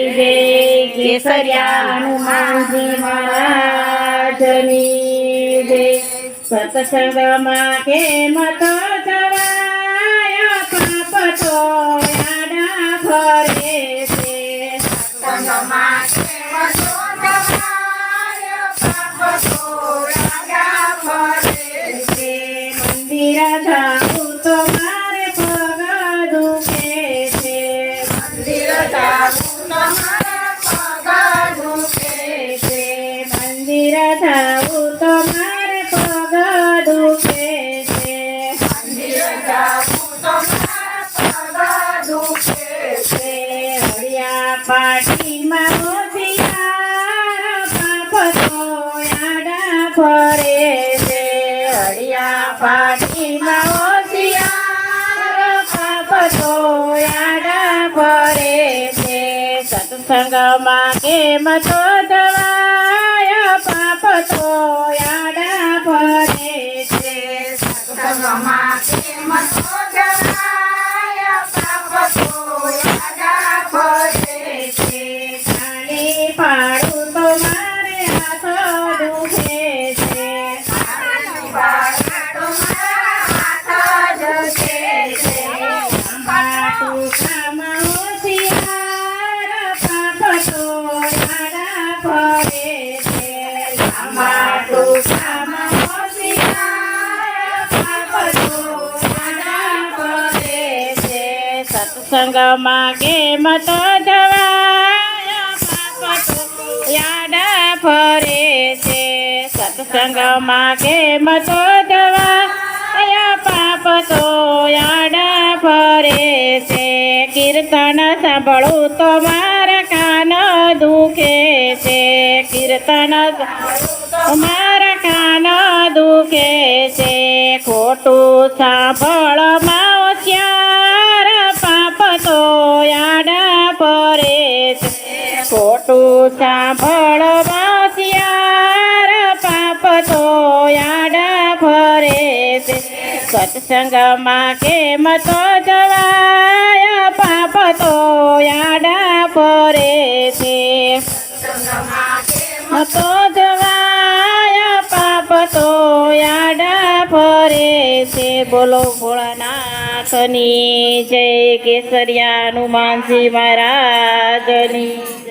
જય કેસરિયા હનુમાનજી મહારાજની જય સત્સંગમાં કેમ તો જવાય પાપ તો આડા ફરે છે સત્સંગમાં કેમ તો જવાય પાપ તો આડા ફરે છે મંદિર જાઉં તો મારે પગ દુખે છે મંદિર જાઉં તો મારે પગ દુખે છે મંદિર જાઉં તો મારે પગ દુખે છે મંદિર જાઉં તો મારે પગ દુખે છે હરિયા પાટીમાં હોશિયાર પાપ તો આડા ફરે છે હરિયા પાટીમાં હોશિયાર પાપ તો આડા ફરે છે સત્સંગમાં કેમ તો જવાય પાપ તો આડા ફરે છે સત્સંગમાં કેમ તો જવાય પાપ તો આડા ફરે છે ખાલી પાડું તો મારે હાથ દુખે છે ખાલી પાડું તો મારા હાથ દુખે છે પાટું ખામાં હોશિયાર પાપ તો આડા ફરે છે પાટું ખામાં હોશિયાર પાપ તો આડા ફરે છે સત્સંગમાં કેમ તો જવાય પાપ તો આડા ફરે છે સત્સંગમાં કેમ તો જવાય પાપ તો આડા ફરે છે કીર્તન સાંભળું તો મારા કાન દુખે છે કીર્તન મારા કાન દુખે છે ખોટું સાંભળમાં હોશિયાર પાપ તો આડા ફરે છે ખોટું સાંભળમાં હોશિયાર પાપ તો આડા ફરે છે સત્સંગમાં કેમ તો જવાય પાપ તો આડા ફરે છે તો જવાય પાપ તો આડા ફરે છે બોલો ભોળાનાથની જય કેસરિયા હનુમાનજી મહારાજની